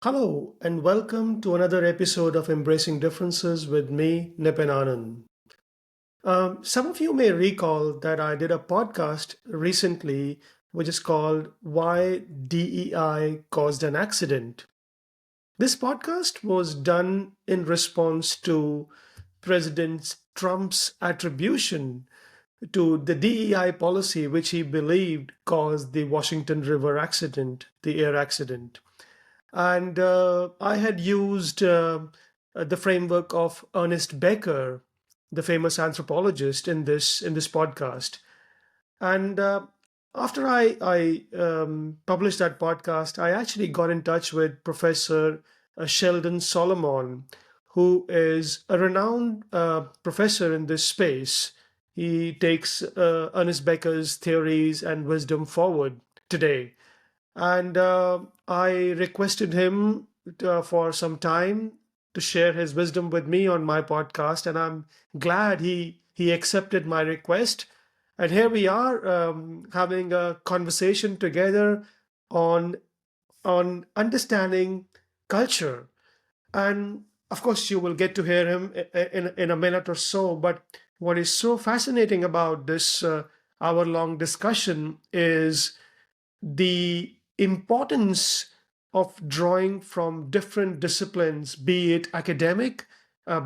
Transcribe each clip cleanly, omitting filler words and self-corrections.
Hello, and welcome to another episode of Embracing Differences with me, Nipin Anand. Some of you may recall that I did a podcast recently which is called Why DEI Caused an Accident. This podcast was done in response to President Trump's attribution to the DEI policy, which he believed caused the Washington River accident, the air accident. And I had used the framework of Ernest Becker, the famous anthropologist, in this podcast. And after I published that podcast, I actually got in touch with Professor Sheldon Solomon, who is a renowned professor in this space. He takes Ernest Becker's theories and wisdom forward today. And I requested him for some time to share his wisdom with me on my podcast, and I'm glad he accepted my request. And here we are having a conversation together on on understanding culture. And of course, you will get to hear him in a minute or so. But what is so fascinating about this hour-long discussion is the importance of drawing from different disciplines, be it academic,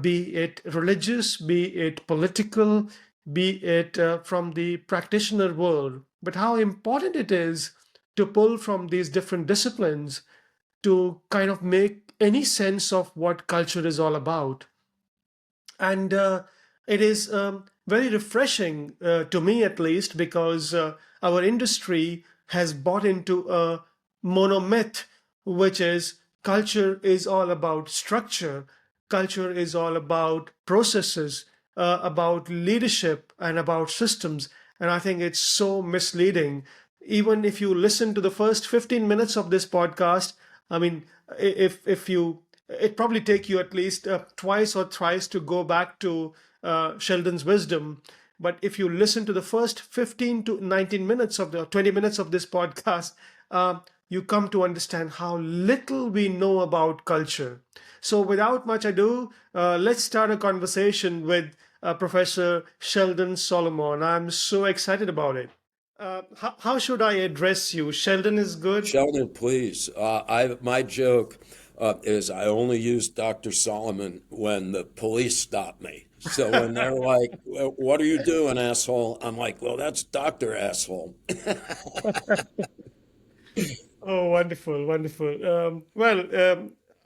be it religious, be it political, be it from the practitioner world, but how important it is to pull from these different disciplines to kind of make any sense of what culture is all about. And it is very refreshing to me, at least, because our industry has bought into a monomyth, which is culture is all about structure, culture is all about processes, about leadership, and about systems. And I think it's so misleading. Even if you listen to the first 15 minutes of this podcast, I mean, if you it probably take you at least twice or thrice to go back to Sheldon's wisdom. But if you listen to the first 15 to 19 minutes of the 20 minutes of this podcast, you come to understand how little we know about culture. So without much ado, let's start a conversation with Professor Sheldon Solomon. I'm so excited about it. How should I address you? Sheldon is good. Sheldon, please. My joke is I only use Dr. Solomon when the police stop me. So when they're like, "Well, what are you doing, asshole?" I'm like, "Well, that's Doctor Asshole." Oh, wonderful, wonderful.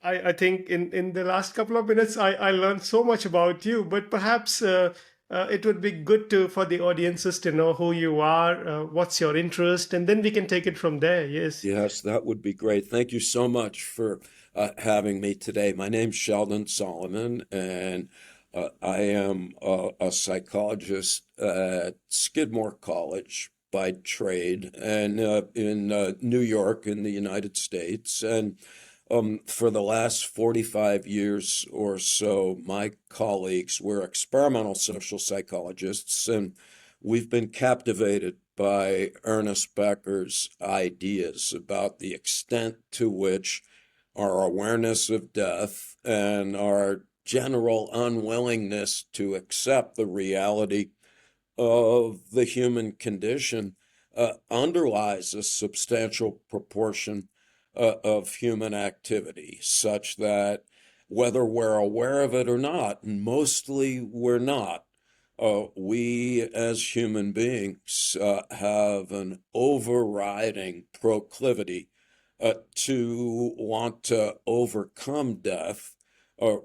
I think in the last couple of minutes, I learned so much about you, but perhaps it would be good to for the audiences to know who you are, what's your interest, and then we can take it from there. Yes. Yes, that would be great. Thank you so much for having me today. My name's Sheldon Solomon, and I am a psychologist at Skidmore College by trade, and in New York in the United States. And for the last 45 years or so, my colleagues were experimental social psychologists, and we've been captivated by Ernest Becker's ideas about the extent to which our awareness of death and our general unwillingness to accept the reality of the human condition underlies a substantial proportion of human activity, such that whether we're aware of it or not, and mostly we're not, we as human beings have an overriding proclivity to want to overcome death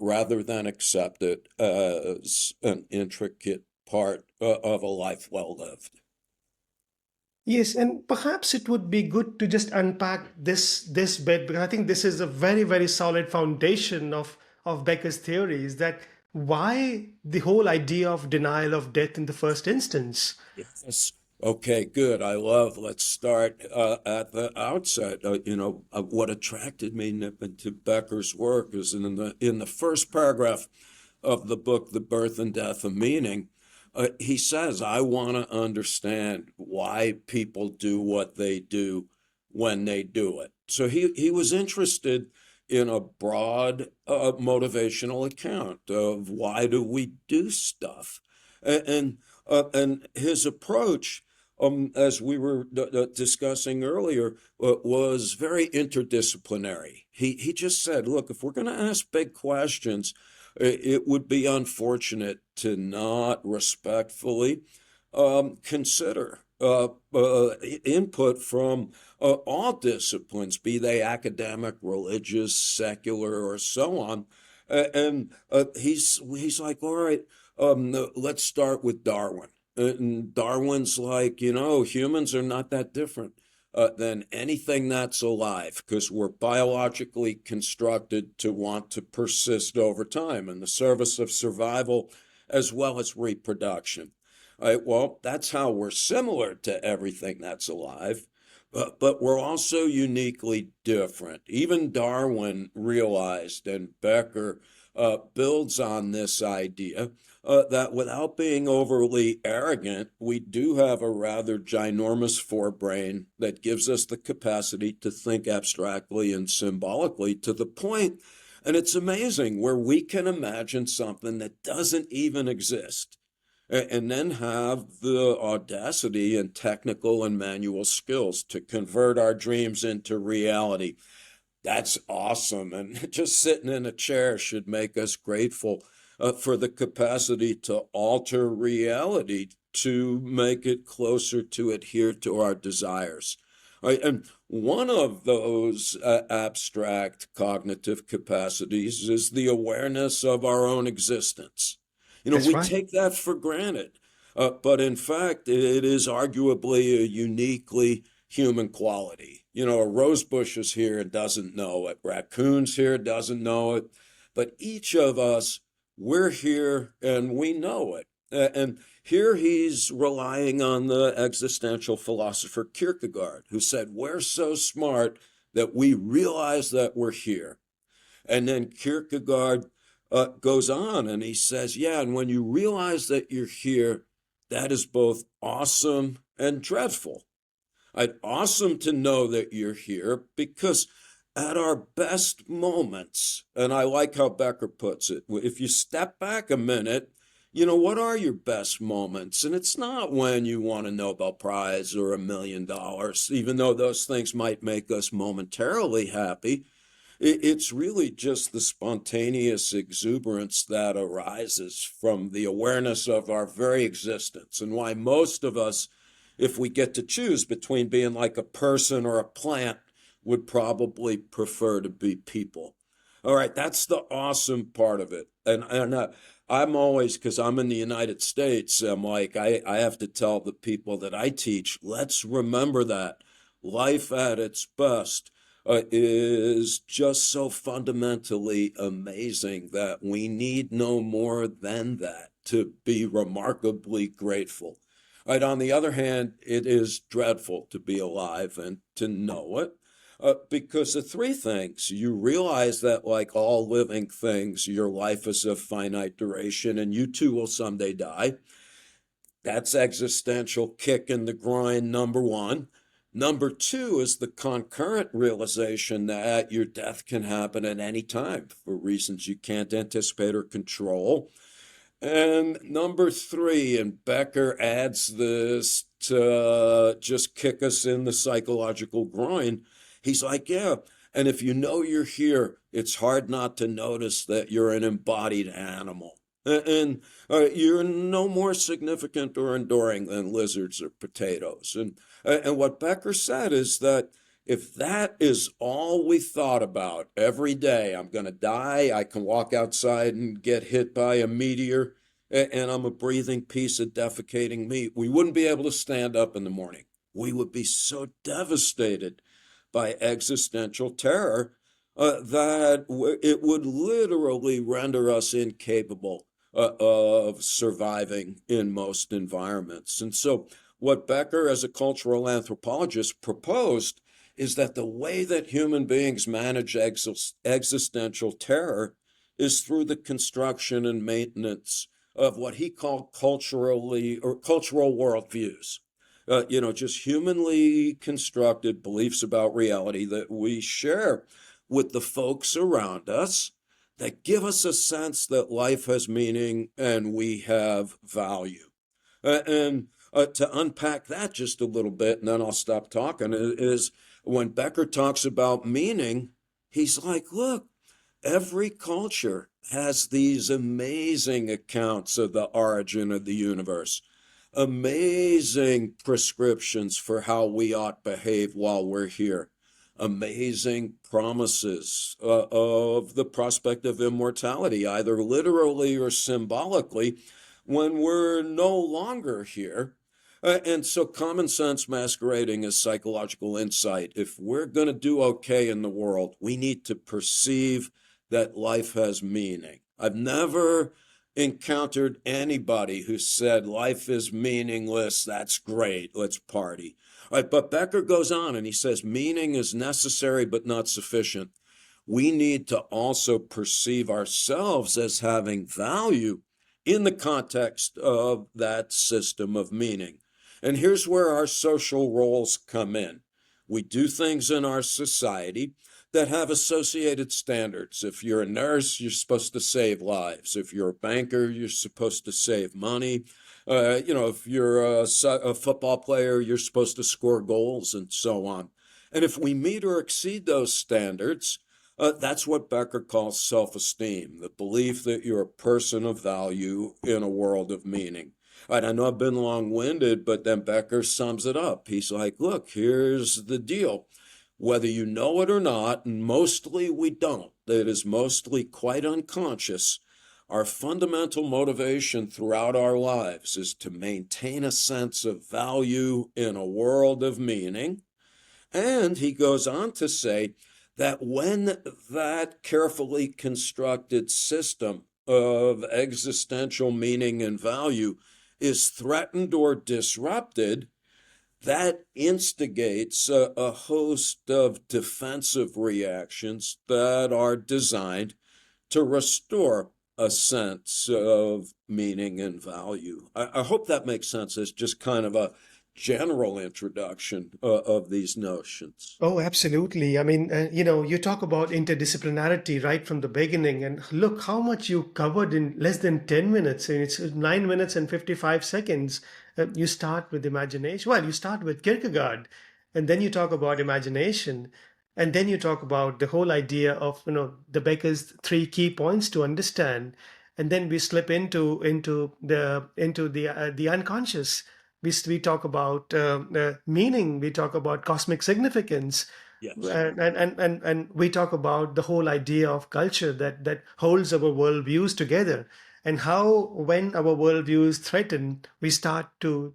rather than accept it as an intricate part of a life well lived. Yes, and perhaps it would be good to just unpack this bit because I think this is a very, very solid foundation of Becker's theories that why the whole idea of denial of death in the first instance. Yes. Okay, good. Let's start at the outset. What attracted me, Nippon, to Becker's work is in the first paragraph of the book, The Birth and Death of Meaning. He says, I want to understand why people do what they do when they do it. So he was interested in a broad motivational account of why do we do stuff. And his approach, as we were discussing earlier, was very interdisciplinary. He just said, look, if we're going to ask big questions, it would be unfortunate to not respectfully consider input from all disciplines, be they academic, religious, secular, or so on. And he's like, all right, let's start with Darwin. And Darwin's like, humans are not that different than anything that's alive because we're biologically constructed to want to persist over time in the service of survival as well as reproduction. Right, well, that's how we're similar to everything that's alive, but we're also uniquely different. Even Darwin realized, and Becker builds on this idea, that without being overly arrogant, we do have a rather ginormous forebrain that gives us the capacity to think abstractly and symbolically to the point, and it's amazing, where we can imagine something that doesn't even exist and then have the audacity and technical and manual skills to convert our dreams into reality. That's awesome. And just sitting in a chair should make us grateful for the capacity to alter reality to make it closer to adhere to our desires. Right? And one of those abstract cognitive capacities is the awareness of our own existence. That's We right. take that for granted, but in fact, it is arguably a uniquely human quality. A rose bush is here and doesn't know it. Raccoon's here, doesn't know it. But each of us, we're here and we know it. And here he's relying on the existential philosopher Kierkegaard, who said, we're so smart that we realize that we're here. And then Kierkegaard goes on and he says, yeah, and when you realize that you're here, that is both awesome and dreadful. Awesome to know that you're here because at our best moments, and I like how Becker puts it, if you step back a minute, what are your best moments? And it's not when you want a Nobel Prize or $1 million, even though those things might make us momentarily happy. It's really just the spontaneous exuberance that arises from the awareness of our very existence, and why most of us, if we get to choose between being like a person or a plant, would probably prefer to be people. All right, that's the awesome part of it. And I'm always, because I'm in the United States, I'm like, I have to tell the people that I teach, let's remember that life at its best is just so fundamentally amazing that we need no more than that to be remarkably grateful. Right, on the other hand, it is dreadful to be alive and to know it because of three things. You realize that, like all living things, your life is of finite duration and you too will someday die. That's existential kick in the groin, number one. Number two is the concurrent realization that your death can happen at any time for reasons you can't anticipate or control. And number three, and Becker adds this to just kick us in the psychological groin. He's like, yeah, and if you know you're here, it's hard not to notice that you're an embodied animal. And you're no more significant or enduring than lizards or potatoes. And what Becker said is that if that is all we thought about every day, I'm going to die, I can walk outside and get hit by a meteor, and I'm a breathing piece of defecating meat, we wouldn't be able to stand up in the morning. We would be so devastated by existential terror that it would literally render us incapable of surviving in most environments. And so, what Becker, as a cultural anthropologist, proposed is that the way that human beings manage existential terror is through the construction and maintenance of what he called culturally or cultural worldviews. Just humanly constructed beliefs about reality that we share with the folks around us that give us a sense that life has meaning and we have value. And to unpack that just a little bit, and then I'll stop talking, is when Becker talks about meaning, he's like, look, every culture has these amazing accounts of the origin of the universe, amazing prescriptions for how we ought to behave while we're here, amazing promises of the prospect of immortality, either literally or symbolically, when we're no longer here. And so common sense masquerading as psychological insight. If we're going to do okay in the world, we need to perceive that life has meaning. I've never encountered anybody who said life is meaningless. That's great. Let's party. All right, but Becker goes on and he says meaning is necessary but not sufficient. We need to also perceive ourselves as having value in the context of that system of meaning. And here's where our social roles come in. We do things in our society that have associated standards. If you're a nurse, you're supposed to save lives. If you're a banker, you're supposed to save money. If you're a football player, you're supposed to score goals and so on. And if we meet or exceed those standards, that's what Becker calls self-esteem, the belief that you're a person of value in a world of meaning. All right, I know I've been long-winded, but then Becker sums it up. He's like, look, here's the deal. Whether you know it or not, and mostly we don't, it is mostly quite unconscious, our fundamental motivation throughout our lives is to maintain a sense of value in a world of meaning. And he goes on to say that when that carefully constructed system of existential meaning and value is threatened or disrupted, that instigates a host of defensive reactions that are designed to restore a sense of meaning and value. I hope that makes sense as just kind of a general introduction of these notions. Oh, absolutely. I mean, you talk about interdisciplinarity right from the beginning, and look how much you covered in less than 10 minutes. And it's 9 minutes and 55 seconds. You start with imagination. Well, you start with Kierkegaard, and then you talk about imagination, and then you talk about the whole idea of, the Becker's three key points to understand, and then we slip into the unconscious. We talk about meaning, we talk about cosmic significance, Yes, and we talk about the whole idea of culture that holds our worldviews together, and how when our worldviews threaten, we start to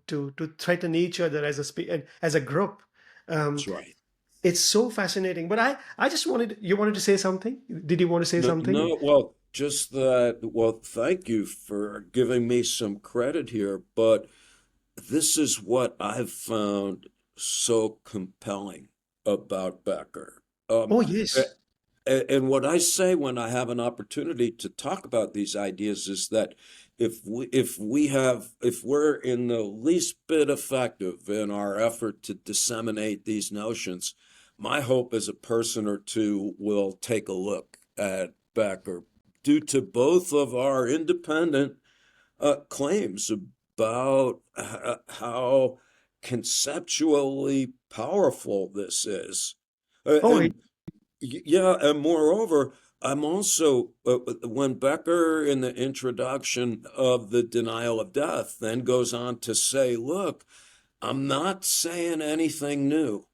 threaten each other as a group. Um, that's right. it's so fascinating. But I just wanted to say something. Did you want to say No, something? no, well, just that, well, thank you for giving me some credit here, but this is what I've found so compelling about Becker. Oh, A- yes. and what I say when I have an opportunity to talk about these ideas is that if we're in the least bit effective in our effort to disseminate these notions, my hope is a person or two will take a look at Becker due to both of our independent claims about how conceptually powerful this is. Oh, And yeah, and moreover, I'm also, when Becker in the introduction of the denial of death then goes on to say, look, I'm not saying anything new.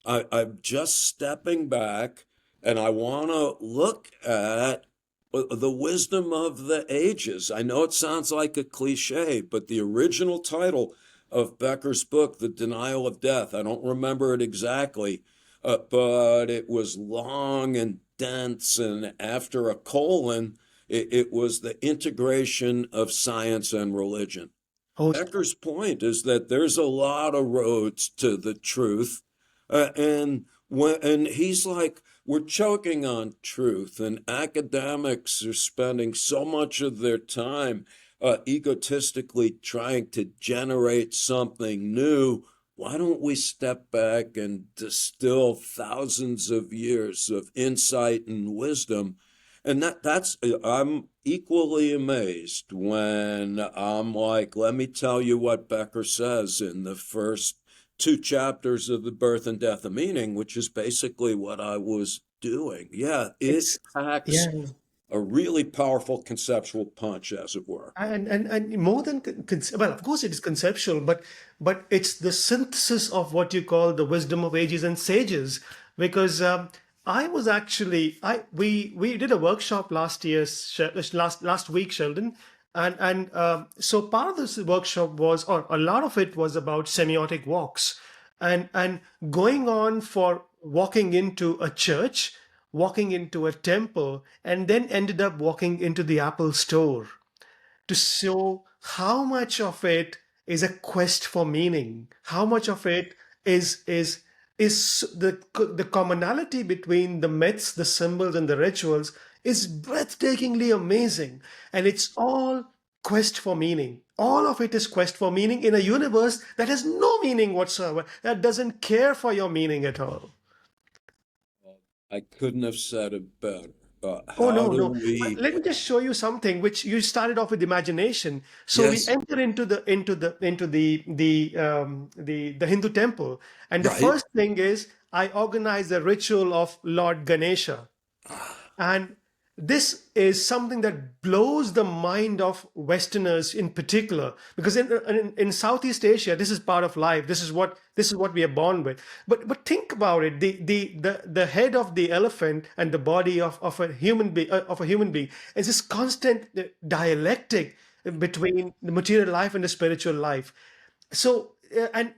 I'm just stepping back and I want to look at the wisdom of the ages. I know it sounds like a cliche, but the original title of Becker's book, The Denial of Death, I don't remember it exactly, but it was long and dense, and after a colon, it was the integration of science and religion. oh, Becker's point is that there's a lot of roads to the truth, and he's like, we're choking on truth, and academics are spending so much of their time egotistically trying to generate something new why don't we step back and distill thousands of years of insight and wisdom? And that's I'm equally amazed when I'm like, let me tell you what Becker says in the first two chapters of The Birth and Death of Meaning, which is basically what I was doing. Yeah, it It's packs yeah. a really powerful conceptual punch, as it were. And more than well, of course it is conceptual, but it's the synthesis of what you call the wisdom of ages and sages. Because I was actually I we did a workshop last year, last week, Sheldon, and so part of this workshop was, or a lot of it was about semiotic walks, and going on for walking into a church, walking into a temple, and then ended up walking into the Apple store to show how much of it is a quest for meaning, how much of it is the commonality between the myths, the symbols, and the rituals is breathtakingly amazing, and it's all quest for meaning. All of it is quest for meaning in a universe that has no meaning whatsoever, that doesn't care for your meaning at all. I couldn't have said it better. Oh How no, do no. But we? let me just show you something which you started off with imagination. So we Yes, enter into the Hindu temple, and the right. first thing is I organize the ritual of Lord Ganesha. And this is something that blows the mind of Westerners in particular, because in Southeast Asia, this is part of life. This is what we are born with. But think about it: the head of the elephant and the body of a human being is this constant dialectic between the material life and the spiritual life. So, and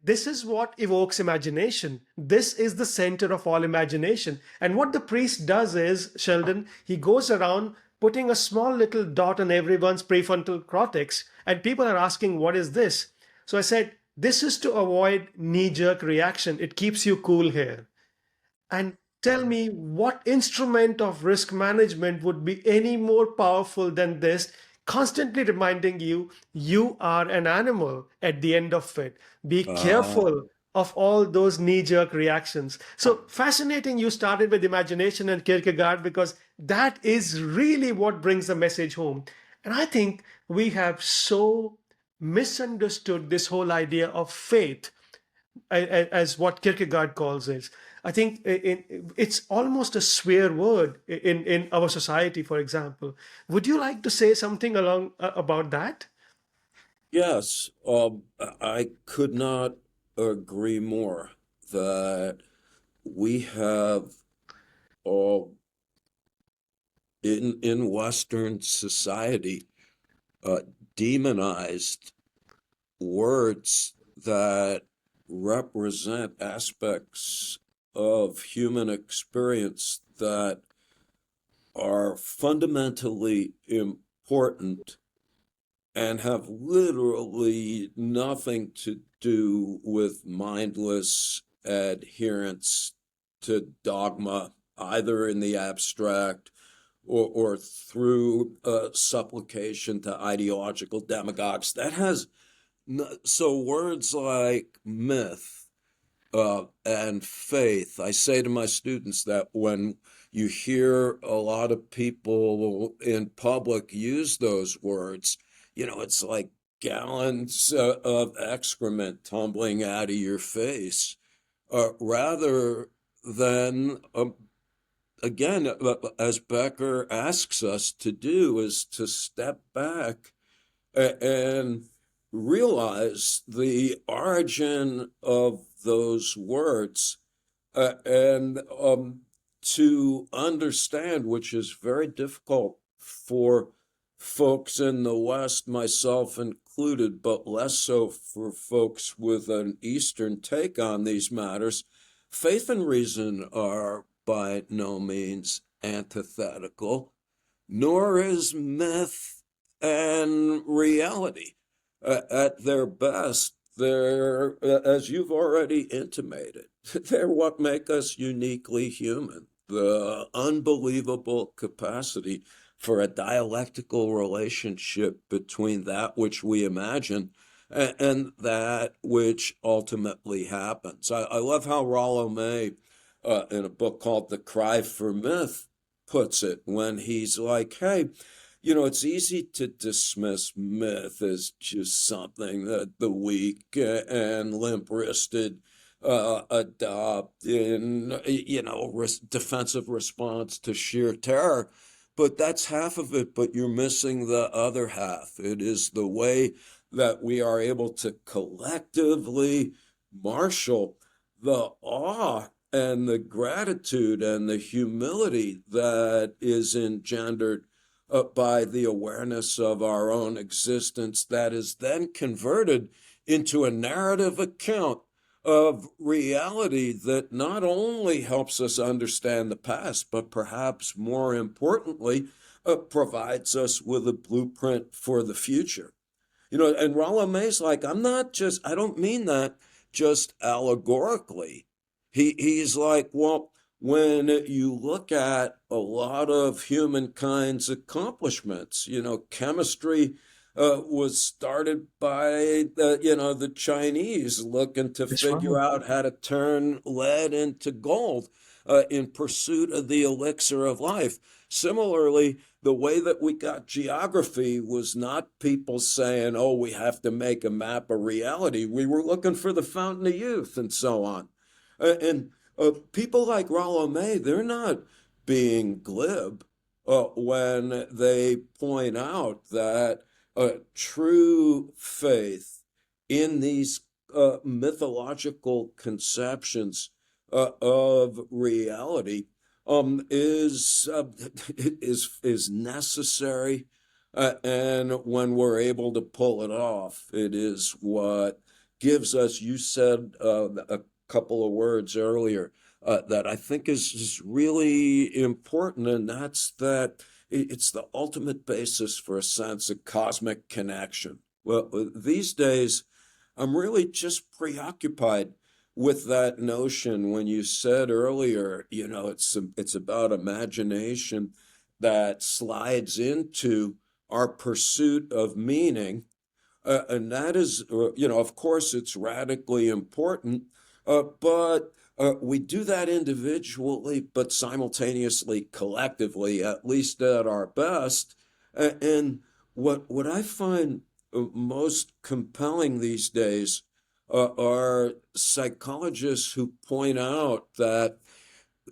this is what evokes imagination. This is the center of all imagination. And what the priest does is, Sheldon, he goes around putting a small little dot on everyone's prefrontal cortex, and people are asking, what is this? So I said, this is to avoid knee jerk reaction. It keeps you cool here. And tell me what instrument of risk management would be any more powerful than this, constantly reminding you you are an animal at the end of it. Be Uh, careful of all those knee jerk reactions. So fascinating you started with imagination and Kierkegaard, because that is really what brings the message home. And I think we have so misunderstood this whole idea of faith, as what Kierkegaard calls it. I think it's almost a swear word in our society, for example. Would you like to say something along about that? yes, I could not agree more that we have uh, in Western society uh, demonized words that represent aspects of human experience that are fundamentally important and have literally nothing to do with mindless adherence to dogma, either in the abstract or through supplication to ideological demagogues. That has so words like myth and faith. I say to my students that when you hear a lot of people in public use those words, it's like gallons of excrement tumbling out of your face, rather than, again, as Becker asks us to do, is to step back and realize the origin of those words, and to understand, which is very difficult for folks in the West, myself included, but less so for folks with an Eastern take on these matters. Faith and reason are by no means antithetical, nor is myth and reality. At their best, they're, as you've already intimated, they're what make us uniquely human. The unbelievable capacity for a dialectical relationship between that which we imagine and that which ultimately happens. I love how Rollo May, in a book called The Cry for Myth, puts it when he's like, hey, it's easy to dismiss myth as just something that the weak and limp-wristed adopt in, defensive response to sheer terror. But that's half of it, but you're missing the other half. It is the way that we are able to collectively marshal the awe and the gratitude and the humility that is engendered by the awareness of our own existence that is then converted into a narrative account of reality that not only helps us understand the past, but perhaps more importantly, provides us with a blueprint for the future. And Rollo May's like, I don't mean that just allegorically. He's like, well, when you look at a lot of humankind's accomplishments, chemistry was started by the Chinese looking to That's figure right. out how to turn lead into gold in pursuit of the elixir of life. Similarly, the way that we got geography was not people saying, oh, we have to make a map of reality. We were looking for the fountain of youth and so on. And people like Rollo May, they're not being glib when they point out that true faith in these mythological conceptions of reality is necessary, and when we're able to pull it off, it is what gives us. You said a couple of words earlier that I think is really important, and that's that it's the ultimate basis for a sense of cosmic connection. Well, these days, I'm really just preoccupied with that notion when you said earlier, it's about imagination that slides into our pursuit of meaning. And that is, of course, it's radically important, but we do that individually, but simultaneously, collectively, at least at our best. And what I find most compelling these days are psychologists who point out that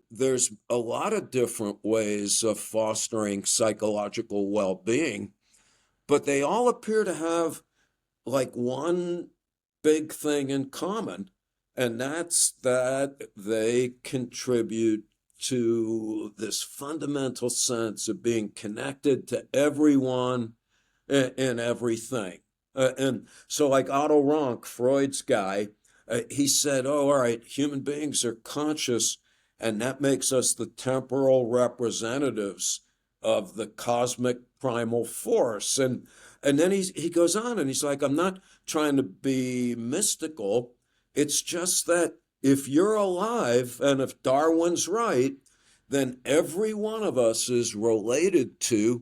there's a lot of different ways of fostering psychological well-being, but they all appear to have like one big thing in common, and that's that they contribute to this fundamental sense of being connected to everyone and everything. And so, like Otto Rank, Freud's guy, he said, oh, all right, human beings are conscious, and that makes us the temporal representatives of the cosmic primal force. And then he goes on and he's like, I'm not trying to be mystical. It's just that if you're alive and if Darwin's right, then every one of us is related to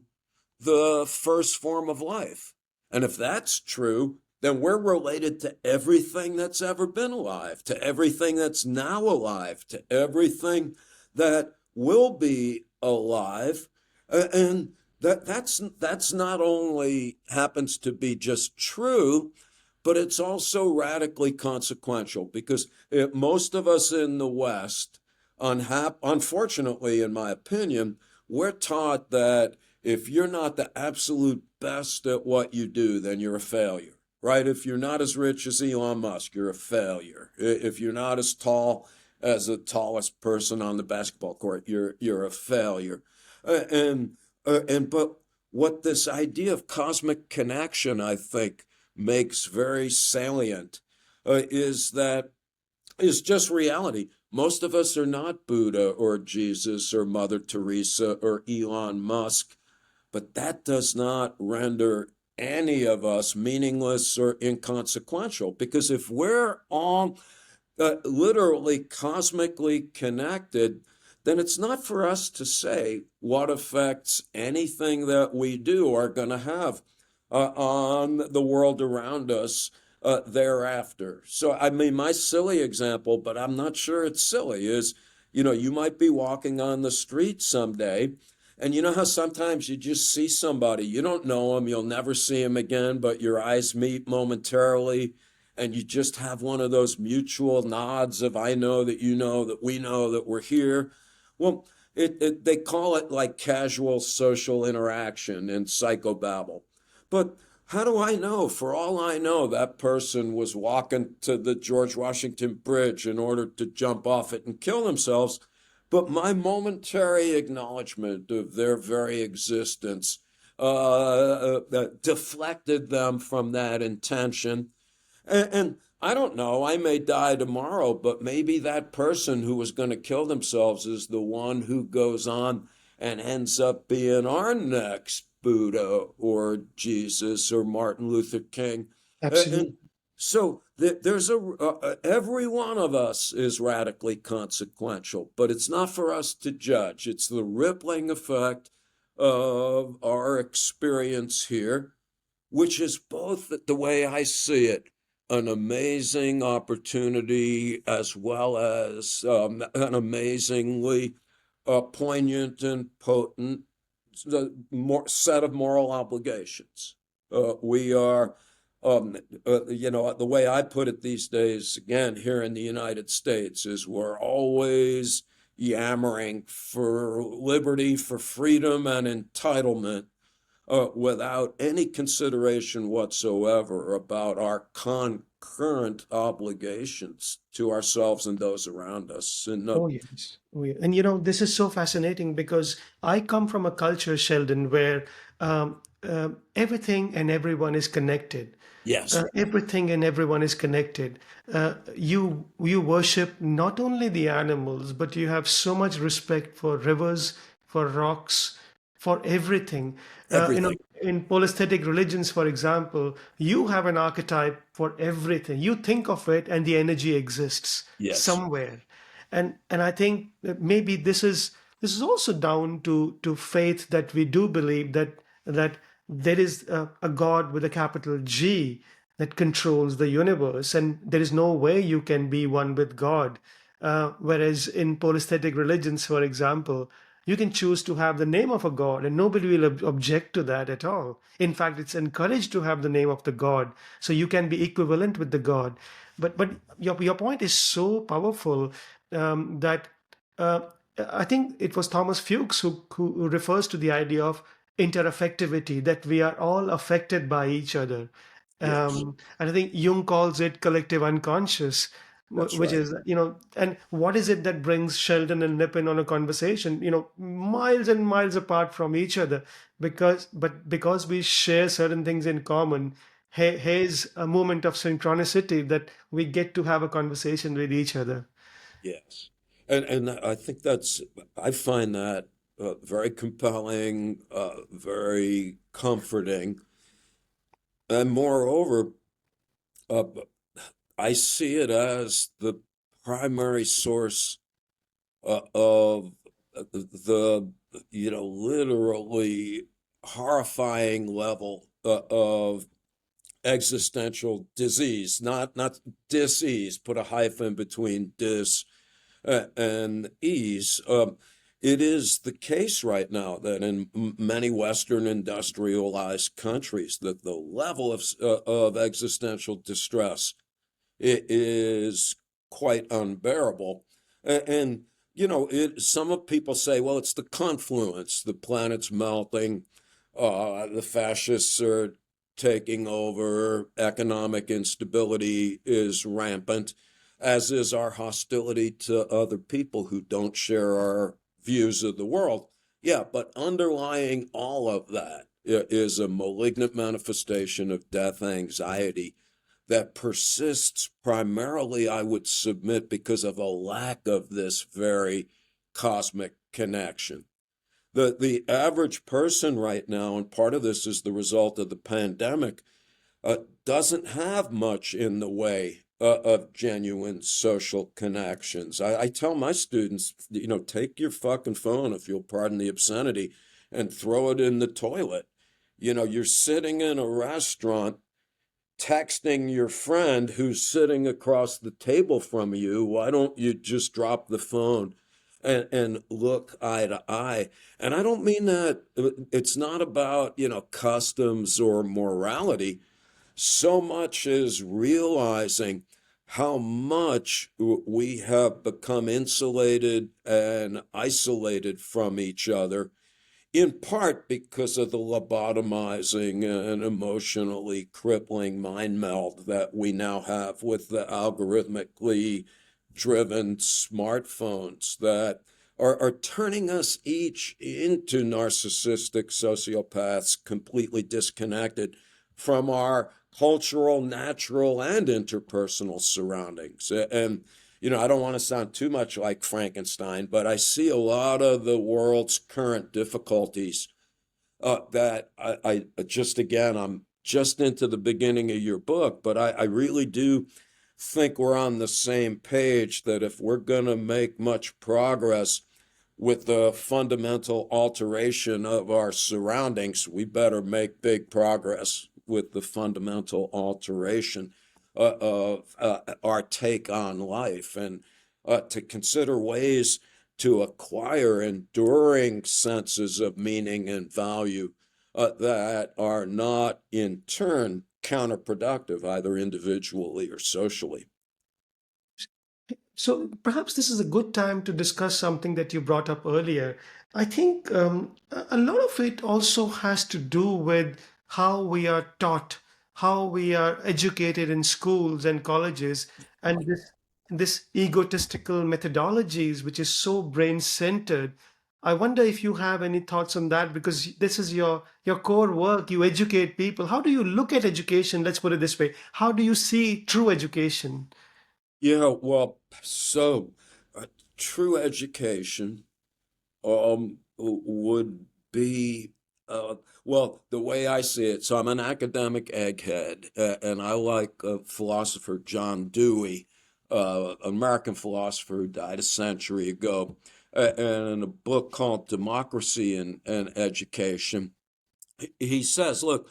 the first form of life. And if that's true, then we're related to everything that's ever been alive, to everything that's now alive, to everything that will be alive. And that's not only happens to be just true, but it's also radically consequential because most of us in the West, unfortunately, in my opinion, we're taught that if you're not the absolute best at what you do, then you're a failure, right? If you're not as rich as Elon Musk, you're a failure. If you're not as tall as the tallest person on the basketball court, you're a failure. But what this idea of cosmic connection, I think, makes very salient is just reality. Most of us are not Buddha or Jesus or Mother Teresa or Elon Musk, but that does not render any of us meaningless or inconsequential. Because if we're all literally cosmically connected, then it's not for us to say what effects anything that we do are going to have on the world around us thereafter. So, I mean, my silly example, but I'm not sure it's silly, is, you might be walking on the street someday, and you know how sometimes you just see somebody, you don't know them, you'll never see them again, but your eyes meet momentarily, and you just have one of those mutual nods of, I know that you know that we know that we're here. Well, they call it like casual social interaction in psychobabble. But how do I know? For all I know, that person was walking to the George Washington Bridge in order to jump off it and kill themselves. But my momentary acknowledgement of their very existence deflected them from that intention. And I don't know, I may die tomorrow, but maybe that person who was going to kill themselves is the one who goes on and ends up being our next Buddha or Jesus or Martin Luther King. And Absolutely. so there's every one of us is radically consequential, but it's not for us to judge. It's the rippling effect of our experience here, which is both, the way I see it, an amazing opportunity as well as an amazingly poignant and potent set of moral obligations. We are, the way I put it these days, again, here in the United States, is we're always yammering for liberty, for freedom, and entitlement without any consideration whatsoever about our concurrent obligations to ourselves and those around us. And Oh, yes. Oh, yeah. And this is so fascinating because I come from a culture, Sheldon, where everything and everyone is connected. yes, Everything and everyone is connected. You worship not only the animals, but you have so much respect for rivers, for rocks, for everything. everything. In polytheistic religions, for example, you have an archetype for everything. You think of it, and the energy exists Yes, somewhere. And I think that maybe this is also down to faith, that we do believe that there is a God with a capital G that controls the universe, and there is no way you can be one with God. Whereas in polytheistic religions, for example, you can choose to have the name of a god, and nobody will object to that at all. In fact, it's encouraged to have the name of the god, so you can be equivalent with the god. But your point is so powerful, that uh, I think it was Thomas Fuchs who refers to the idea of interaffectivity, that we are all affected by each other. yes, And I think Jung calls it collective unconscious, that's which right. is, and what is it that brings Sheldon and Nippon on a conversation, miles and miles apart from each other, because we share certain things in common. Here's a moment of synchronicity that we get to have a conversation with each other. Yes. And I think I find that very compelling, very comforting. And moreover, uh, I see it as the primary source of the, literally horrifying level of existential disease, not disease, put a hyphen between dis and ease. It is the case right now that in many Western industrialized countries, that the level of existential distress is quite unbearable. And, some of people say, well, it's the confluence, the planet's melting, the fascists are taking over, economic instability is rampant, as is our hostility to other people who don't share our views of the world. Yeah, but underlying all of that is a malignant manifestation of death anxiety that persists primarily, I would submit, because of a lack of this very cosmic connection. The average person right now, and part of this is the result of the pandemic, uh, doesn't have much in the way of genuine social connections. I tell my students, take your fucking phone, if you'll pardon the obscenity, and throw it in the toilet. You're sitting in a restaurant, texting your friend who's sitting across the table from you, why don't you just drop the phone and look eye to eye? And I don't mean that it's not about, customs or morality so much as realizing how much we have become insulated and isolated from each other, in part because of the lobotomizing and emotionally crippling mind meld that we now have with the algorithmically driven smartphones that are turning us each into narcissistic sociopaths, completely disconnected from our cultural, natural, and interpersonal surroundings. And I don't want to sound too much like Frankenstein, but I see a lot of the world's current difficulties that I just, again, I'm just into the beginning of your book, but I really do think we're on the same page that if we're going to make much progress with the fundamental alteration of our surroundings, we better make big progress with the fundamental alteration of our take on life, and to consider ways to acquire enduring senses of meaning and value that are not in turn counterproductive, either individually or socially. So perhaps this is a good time to discuss something that you brought up earlier. I think a lot of it also has to do with how we are taught, how we are educated in schools and colleges, and this egotistical methodologies, which is so brain-centered. I wonder if you have any thoughts on that, because this is your core work. You educate people. How do you look at education? Let's put it this way. How do you see true education? Yeah, well, so true education would be, well, the way I see it. So I'm an academic egghead, and I like philosopher John Dewey, an American philosopher who died a century ago, and in a book called Democracy and Education, he says, look,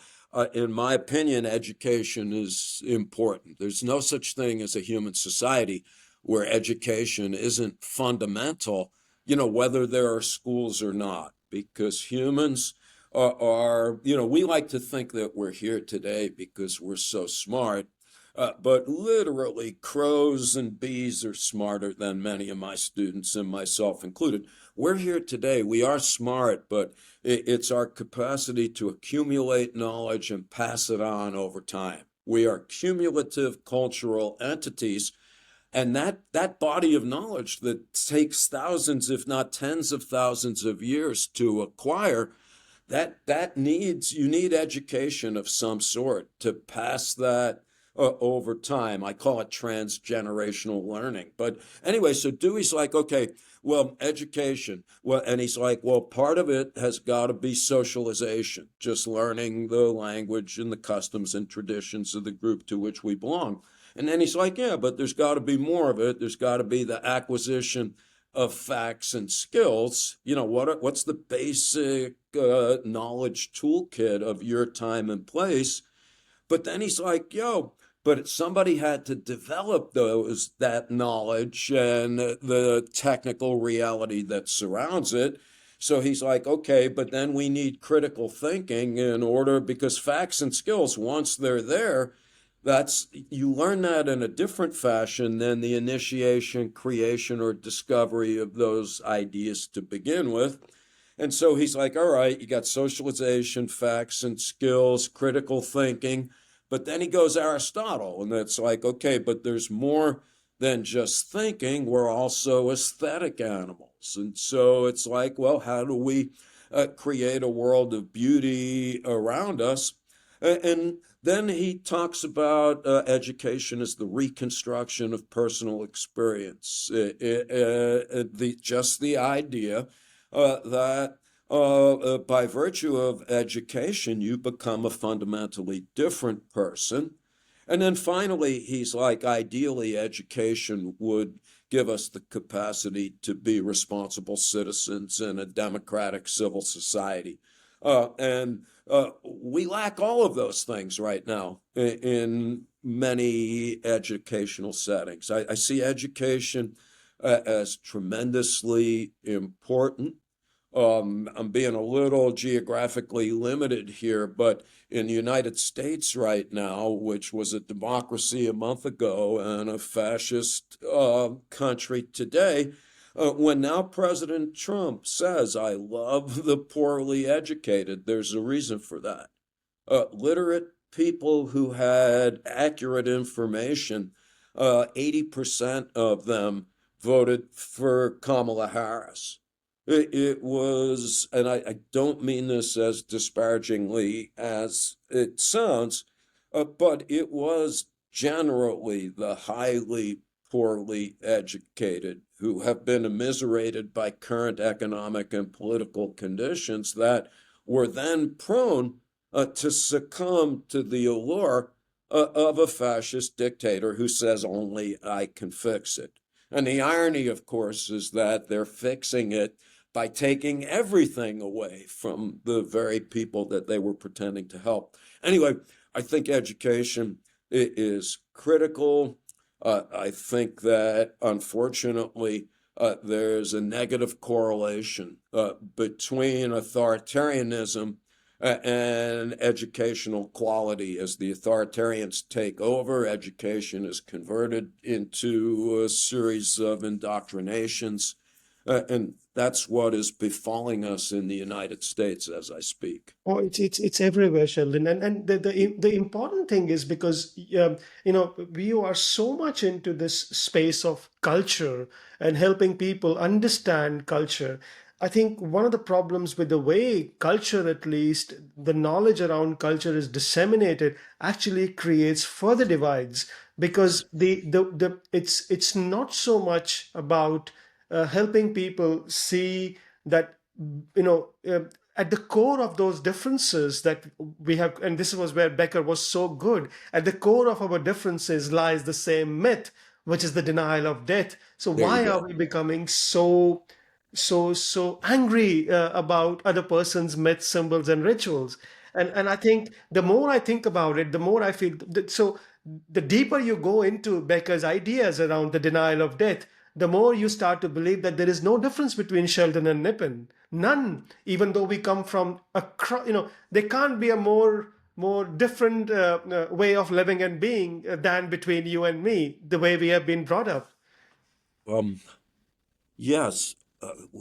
in my opinion, education is important. There's no such thing as a human society where education isn't fundamental, whether there are schools or not, because humans we like to think that we're here today because we're so smart. But literally, crows and bees are smarter than many of my students, and myself included. We're here today. We are smart, but it's our capacity to accumulate knowledge and pass it on over time. We are cumulative cultural entities, and that body of knowledge that takes thousands, if not tens of thousands of years to acquire, you need education of some sort to pass that over time. I call it transgenerational learning. But anyway, so Dewey's like, okay, well, education. Well, and he's like, well, part of it has got to be socialization, just learning the language and the customs and traditions of the group to which we belong. And then he's like, yeah, but there's got to be more of it. There's got to be the acquisition of facts and skills. What's the basic knowledge toolkit of your time and place? But then he's like, yo, but somebody had to develop that knowledge and the technical reality that surrounds it. So he's like, okay, but then we need critical thinking in order, because facts and skills, once they're there, you learn that in a different fashion than the initiation, creation, or discovery of those ideas to begin with. And so he's like, all right, you got socialization, facts and skills, critical thinking. But then he goes Aristotle, and it's like, okay, but there's more than just thinking. We're also aesthetic animals. And so it's like, well, how do we create a world of beauty around us? And then he talks about education as the reconstruction of personal experience. Just the idea that by virtue of education, you become a fundamentally different person. And then finally, he's like, ideally, education would give us the capacity to be responsible citizens in a democratic civil society. And we lack all of those things right now in many educational settings. I see education as tremendously important. I'm being a little geographically limited here, but in the United States right now, which was a democracy a month ago and a fascist country today, when now President Trump says, I love the poorly educated, there's a reason for that. Literate people who had accurate information, 80% of them voted for Kamala Harris. It was, and I don't mean this as disparagingly as it sounds, but it was generally the highly poorly educated who have been immiserated by current economic and political conditions that were then prone to succumb to the allure of a fascist dictator who says only I can fix it. And the irony, of course, is that they're fixing it by taking everything away from the very people that they were pretending to help. Anyway, I think education is critical. I think that unfortunately, there's a negative correlation between authoritarianism and educational quality. As the authoritarians take over, education is converted into a series of indoctrinations. And that's what is befalling us in the United States as I speak. Oh, it's everywhere, Sheldon. And the important thing is because we are so much into this space of culture and helping people understand culture. I think one of the problems with the way culture, at least the knowledge around culture is disseminated, actually creates further divides because it's not so much about helping people see that you know at the core of those differences that we have, and this was where Becker was so good, at the core of our differences lies the same myth, which is the denial of death. So There you why are go. we becoming so angry about other person's myths, symbols, and rituals? And I think the more I think about it, the more I feel that, so the deeper you go into Becker's ideas around the denial of death, the more you start to believe that there is no difference between Sheldon and Nippon. None, even though we come from there can't be a more different way of living and being than between you and me, the way we have been brought up. Um, yes,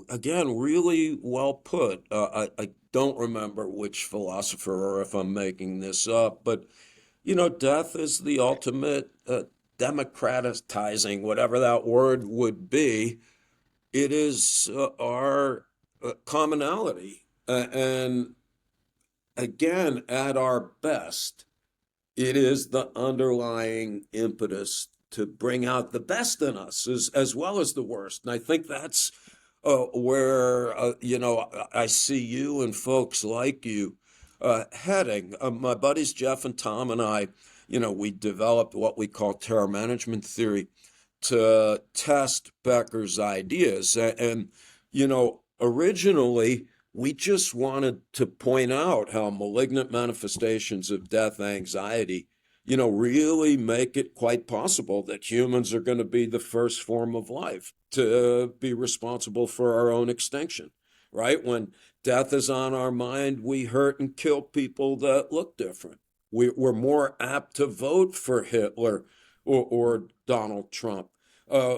again, really well put. I don't remember which philosopher or if I'm making this up, but death is the ultimate democratizing, whatever that word would be. It is our commonality. And again, at our best, it is the underlying impetus to bring out the best in us as well as the worst. And I think that's where, I see you and folks like you heading. My buddies Jeff and Tom and I, we developed what we call terror management theory to test Becker's ideas. And originally, we just wanted to point out how malignant manifestations of death anxiety, really make it quite possible that humans are going to be the first form of life to be responsible for our own extinction, right? When death is on our mind, we hurt and kill people that look different. We're more apt to vote for Hitler or Donald Trump.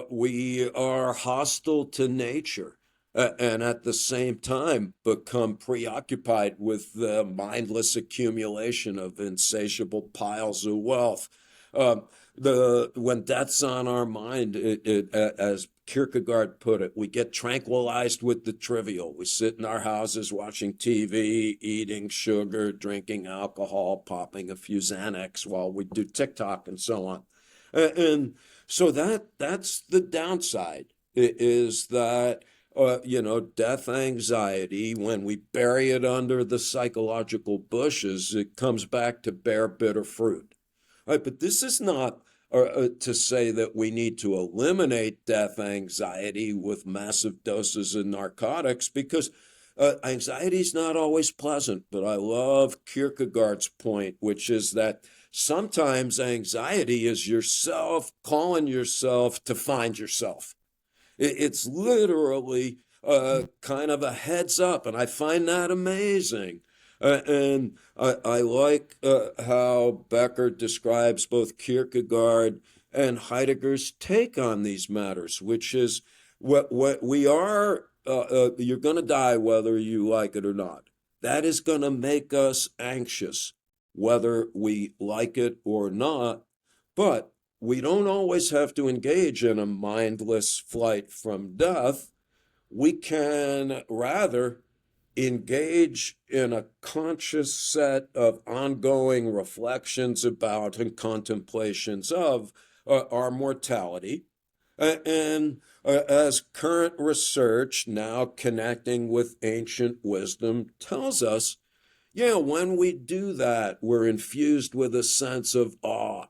We are hostile to nature and at the same time become preoccupied with the mindless accumulation of insatiable piles of wealth. When death's on our mind, as Kierkegaard put it, we get tranquilized with the trivial. We sit in our houses watching TV, eating sugar, drinking alcohol, popping a few Xanax while we do TikTok and so on. And so that's the downside, is that death anxiety, when we bury it under the psychological bushes, it comes back to bear bitter fruit. Right? But this is not to say that we need to eliminate death anxiety with massive doses of narcotics, because Anxiety is not always pleasant, but I love Kierkegaard's point, which is that sometimes anxiety is yourself calling yourself to find yourself. It's literally kind of a heads up, and I find that amazing. And I like how Becker describes both Kierkegaard and Heidegger's take on these matters, which is what we are. You're going to die whether you like it or not. That is going to make us anxious, whether we like it or not. But we don't always have to engage in a mindless flight from death. We can rather engage in a conscious set of ongoing reflections about and contemplations of our mortality. And as current research, now connecting with ancient wisdom, tells us, yeah, when we do that, we're infused with a sense of awe.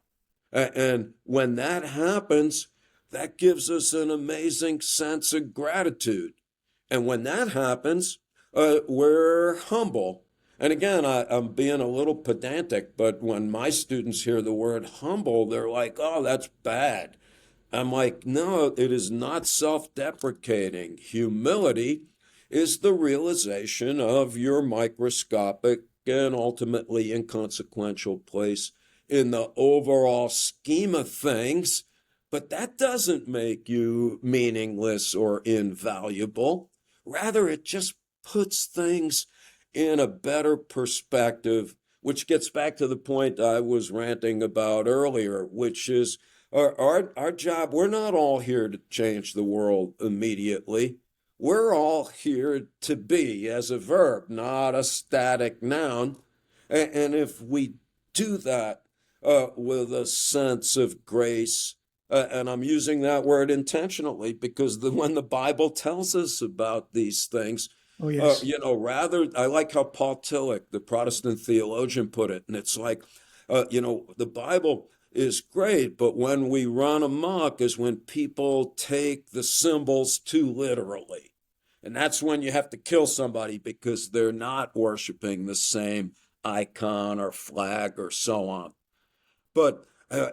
And when that happens, that gives us an amazing sense of gratitude. And when that happens, we're humble. And again, I'm being a little pedantic, but when my students hear the word humble, they're like, oh, that's bad. I'm like, no, it is not self-deprecating. Humility is the realization of your microscopic and ultimately inconsequential place in the overall scheme of things, but that doesn't make you meaningless or invaluable. Rather, it just puts things in a better perspective, which gets back to the point I was ranting about earlier, which is our job. We're not all here to change the world immediately. We're all here to be as a verb, not a static noun. And if we do that with a sense of grace, and I'm using that word intentionally because when the Bible tells us about these things, Oh, yes. rather, I like how Paul Tillich, the Protestant theologian, put it. And it's like, the Bible is great, but when we run amok is when people take the symbols too literally. And that's when you have to kill somebody because they're not worshiping the same icon or flag or so on. But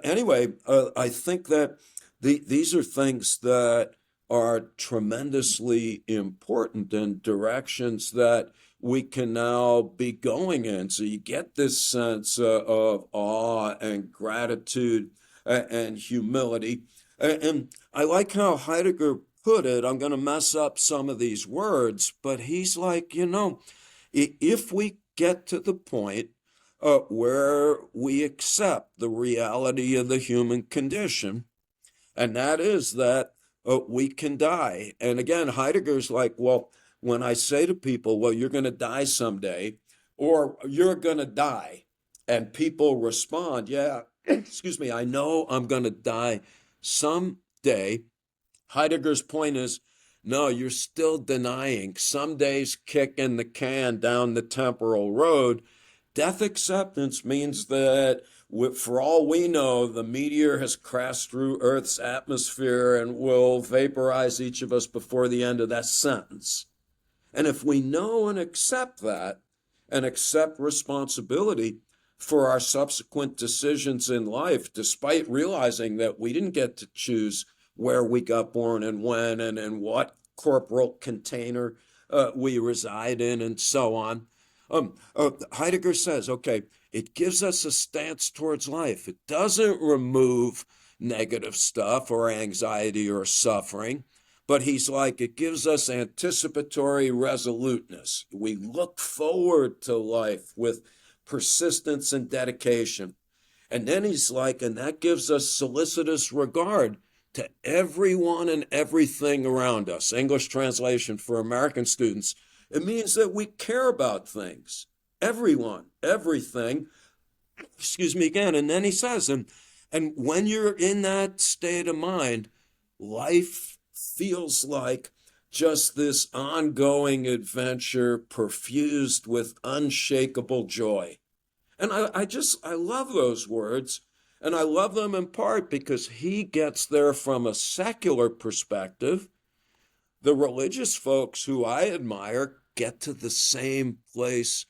anyway, I think that these are things that are tremendously important and directions that we can now be going in. So you get this sense of awe and gratitude and humility. And I like how Heidegger put it. I'm going to mess up some of these words, but he's like, if we get to the point where we accept the reality of the human condition, and that is that we can die. And again, Heidegger's like, well, when I say to people, well, you're going to die someday, or you're going to die, and people respond, yeah, excuse me, I know I'm going to die someday. Heidegger's point is, no, you're still denying. Some days kicking the can down the temporal road. Death acceptance means that, for all we know, the meteor has crashed through Earth's atmosphere and will vaporize each of us before the end of that sentence. And if we know and accept that, and accept responsibility for our subsequent decisions in life, despite realizing that we didn't get to choose where we got born and when and in what corporal container we reside in and so on. Heidegger says, okay, it gives us a stance towards life. It doesn't remove negative stuff or anxiety or suffering, but he's like, it gives us anticipatory resoluteness. We look forward to life with persistence and dedication. And then he's like, and that gives us solicitous regard to everyone and everything around us. English translation for American students. It means that we care about things, everyone, everything. Excuse me again. And then he says, and when you're in that state of mind, life feels like just this ongoing adventure perfused with unshakable joy. And I love those words. And I love them in part because he gets there from a secular perspective. The religious folks who I admire get to the same place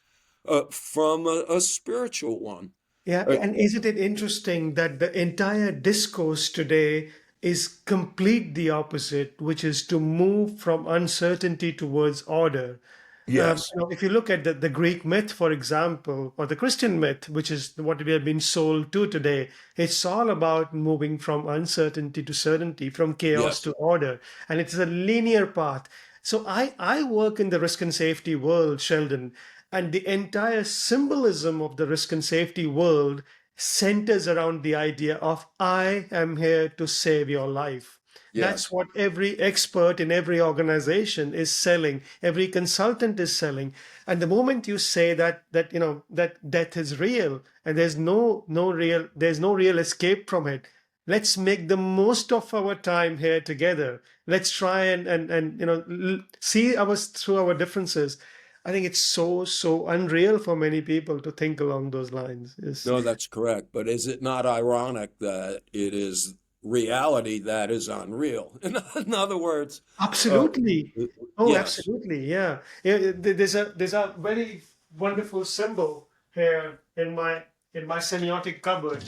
from a spiritual one. Yeah, Uh, and isn't it interesting that the entire discourse today is complete the opposite, which is to move from uncertainty towards order. yes, If you look at the Greek myth, for example, or the Christian myth, which is what we have been sold to today, it's all about moving from uncertainty to certainty, from chaos yes, to order. And it's a linear path. So I work in the risk and safety world, Sheldon, and the entire symbolism of the risk and safety world centers around the idea of I am here to save your life. That's yes, what every expert in every organization is selling, every consultant is selling. And the moment you say that death is real and there's no real escape from it, let's make the most of our time here together. Let's try and see us through our differences. I think it's so unreal for many people to think along those lines. Is no, that's correct. But is it not ironic that it is reality that is unreal? In other words, uh, Absolutely. Oh, yes, absolutely. Yeah. Yeah. There's a very wonderful symbol here in my semiotic cupboard,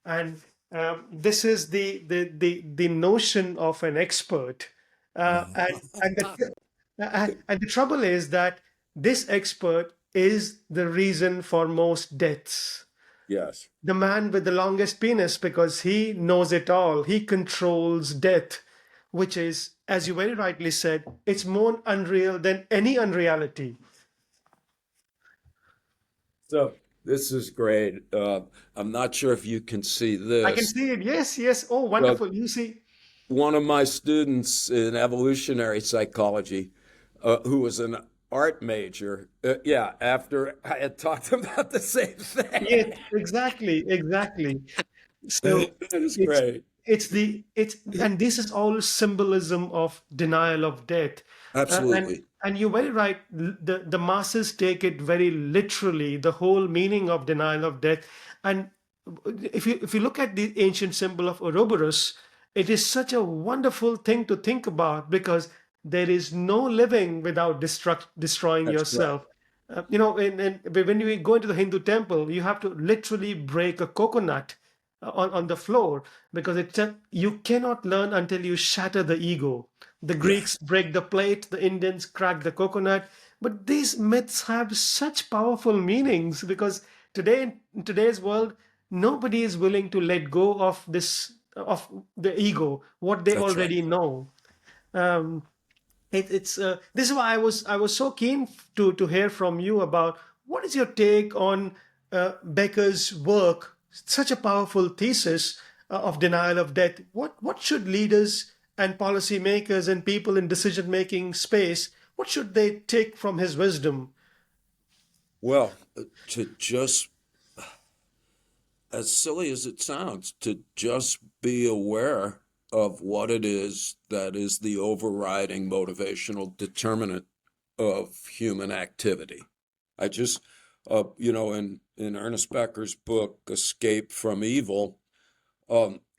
and this is the notion of an expert, and the trouble is that this expert is the reason for most deaths. yes, The man with the longest penis, because he knows it all. He controls death, which is, as you very rightly said, it's more unreal than any unreality. so this is great. I'm not sure if you can see I can this. see it. Yes, yes. Oh, Uh, wonderful. You see. One of my students in evolutionary psychology, who was an art major, yeah, after I had talked about the same Yes, thing. exactly, exactly. So That is it's great. it's and this is all symbolism of denial of death, Absolutely. and you're very right. The masses take it very literally, the whole meaning of denial of death. And if you look at the ancient symbol of Ouroboros, it is such a wonderful thing to think about because there is no living without destroying That's correct. yourself. When you go into the Hindu temple, you have to literally break a coconut on the floor because you cannot learn until you shatter the ego. The Greeks Yes, break the plate, the Indians crack the coconut. But these myths have such powerful meanings because today, in today's world, nobody is willing to let go of of the ego, what they that's right. already know. Um, it's This is why I was so keen to hear from you about what is your take on Becker's work, such a powerful thesis of denial of death. What should leaders and policymakers and people in decision making space, what should they take from his wisdom? Well, to just, as silly as it sounds, to just be aware of what it is that is the overriding motivational determinant of human activity. I just, in Ernest Becker's book, Escape from Evil,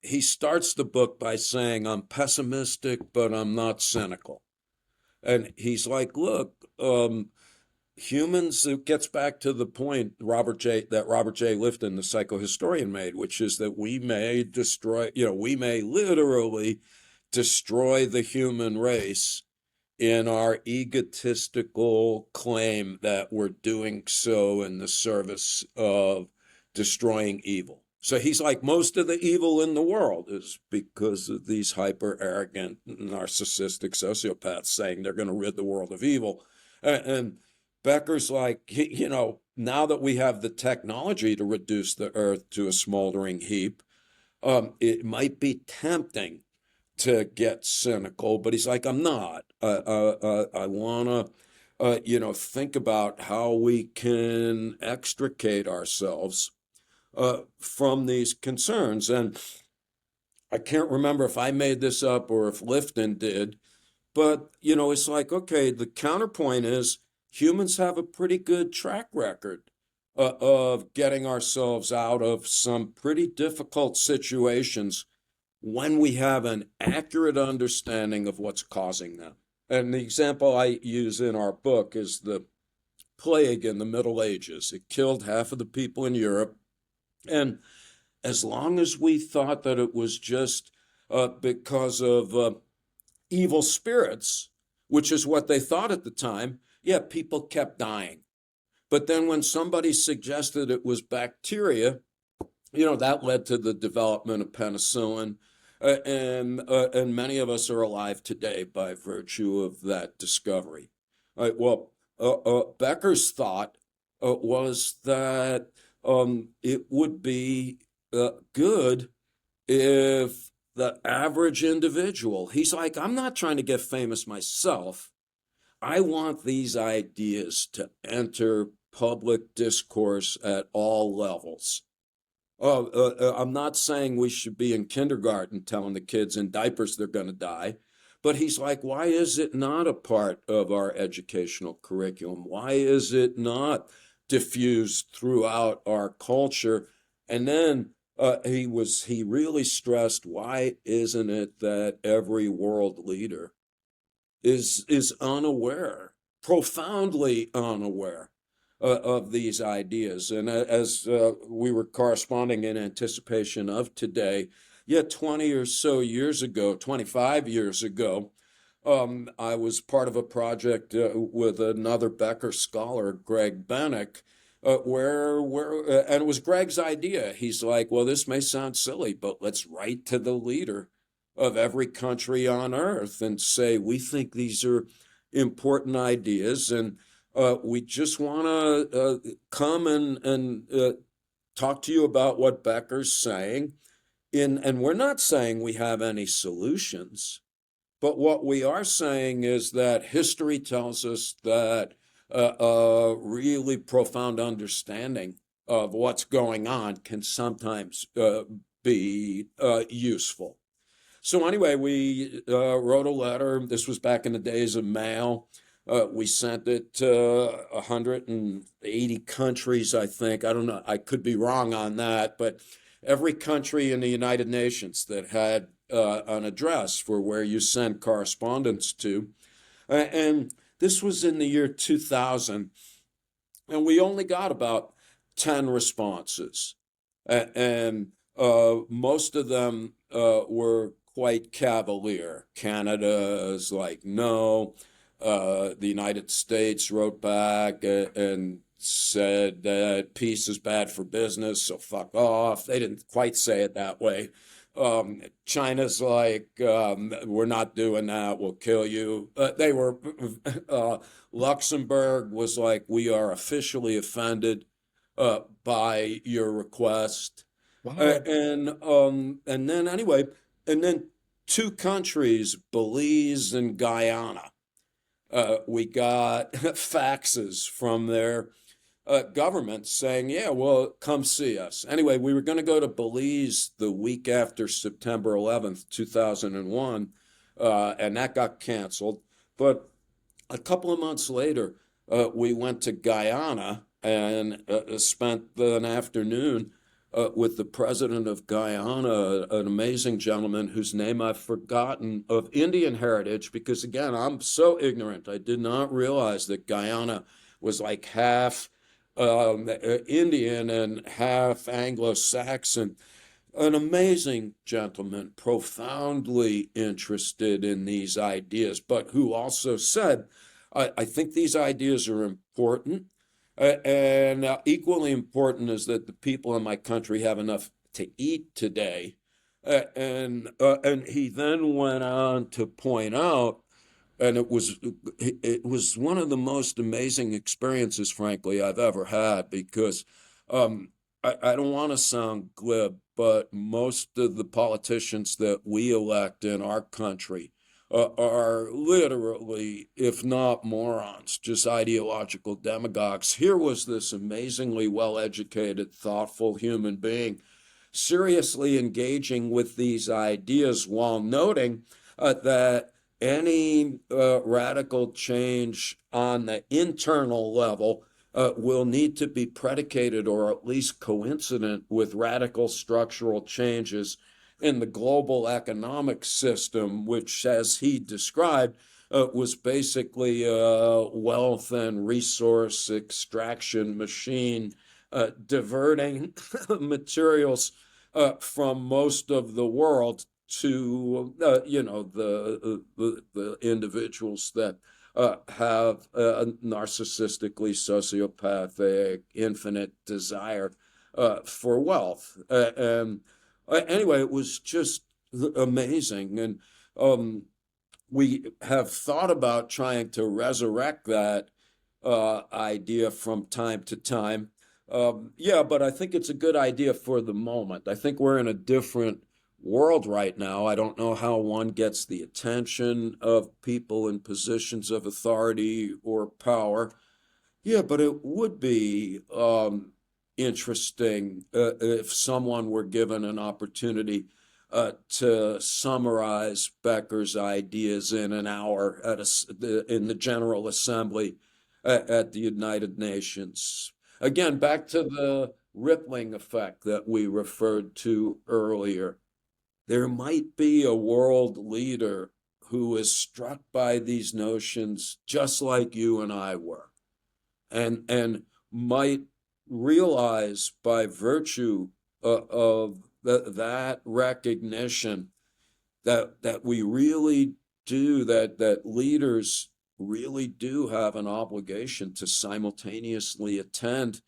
he starts the book by saying, I'm pessimistic, but I'm not cynical. And he's like, look, humans, it gets back to the point Robert J. Lifton, the psychohistorian, made, which is that we may destroy, we may literally destroy the human race in our egotistical claim that we're doing so in the service of destroying evil. So he's like, most of the evil in the world is because of these hyper arrogant, narcissistic sociopaths saying they're going to rid the world of evil. And Becker's like, now that we have the technology to reduce the earth to a smoldering heap, it might be tempting to get cynical, but he's like, I'm not. I want to, think about how we can extricate ourselves from these concerns. And I can't remember if I made this up or if Lifton did, but, it's like, okay, the counterpoint is humans have a pretty good track record of getting ourselves out of some pretty difficult situations when we have an accurate understanding of what's causing them. And the example I use in our book is the plague in the Middle Ages. It killed half of the people in Europe. And as long as we thought that it was just because of evil spirits, which is what they thought at the time, yeah, people kept dying. But then when somebody suggested it was bacteria, that led to the development of penicillin. And many of us are alive today by virtue of that discovery. Well, Becker's thought was that it would be good if the average individual, he's like, I'm not trying to get famous myself. I want these ideas to enter public discourse at all levels. I'm not saying we should be in kindergarten telling the kids in diapers they're going to die, but he's like, why is it not a part of our educational curriculum? Why is it not diffused throughout our culture? And then he really stressed, why isn't it that every world leader is unaware, profoundly unaware of these ideas? And as we were corresponding in anticipation of today, yet 20 or so years ago, 25 years ago, I was part of a project with another Becker scholar, Greg Bennick, and it was Greg's idea. He's like, well, this may sound silly, but let's write to the leader of every country on earth and say, we think these are important ideas, and we just want to come and talk to you about what Becker's saying. And we're not saying we have any solutions, but what we are saying is that history tells us that a really profound understanding of what's going on can sometimes be useful. So anyway, we wrote a letter. This was back in the days of mail. We sent it to 180 countries, I think. I don't know. I could be wrong on that, but every country in the United Nations that had an address for where you send correspondence to. And this was in the year 2000, and we only got about 10 responses. And most of them were quite cavalier. Canada is like, no. The United States wrote back and said that peace is bad for business, so fuck off. They didn't quite say it that way. China's like, we're not doing that, we'll kill you. Luxembourg was like, we are officially offended by your request. Wow. And then anyway, and then two countries, Belize and Guyana, we got faxes from their government saying, yeah, well, come see us. Anyway, we were going to go to Belize the week after September 11th, 2001, and that got canceled. But a couple of months later, we went to Guyana and spent an afternoon with the president of Guyana, an amazing gentleman whose name I've forgotten, of Indian heritage, because again, I'm so ignorant. I did not realize that Guyana was like half Indian and half Anglo-Saxon. An amazing gentleman, profoundly interested in these ideas, but who also said, I think these ideas are important. And equally important is that the people in my country have enough to eat today. And he then went on to point out, and it was one of the most amazing experiences, frankly, I've ever had, because I don't want to sound glib, but most of the politicians that we elect in our country are literally, if not morons, just ideological demagogues. Here was this amazingly well-educated, thoughtful human being seriously engaging with these ideas while noting that any radical change on the internal level will need to be predicated or at least coincident with radical structural changes in the global economic system, which, as he described, was basically a wealth and resource extraction machine, diverting materials from most of the world to the individuals that have a narcissistically sociopathic infinite desire for wealth. And anyway, it was just amazing. And we have thought about trying to resurrect that idea from time to time. Yeah, but I think it's a good idea for the moment. I think we're in a different world right now. I don't know how one gets the attention of people in positions of authority or power. Yeah, but it would be interesting if someone were given an opportunity to summarize Becker's ideas in an hour in the General Assembly at the United Nations. Again, back to the rippling effect that we referred to earlier. There might be a world leader who is struck by these notions just like you and I were, and might realize by virtue of that recognition that we really do, that leaders really do have an obligation to simultaneously attend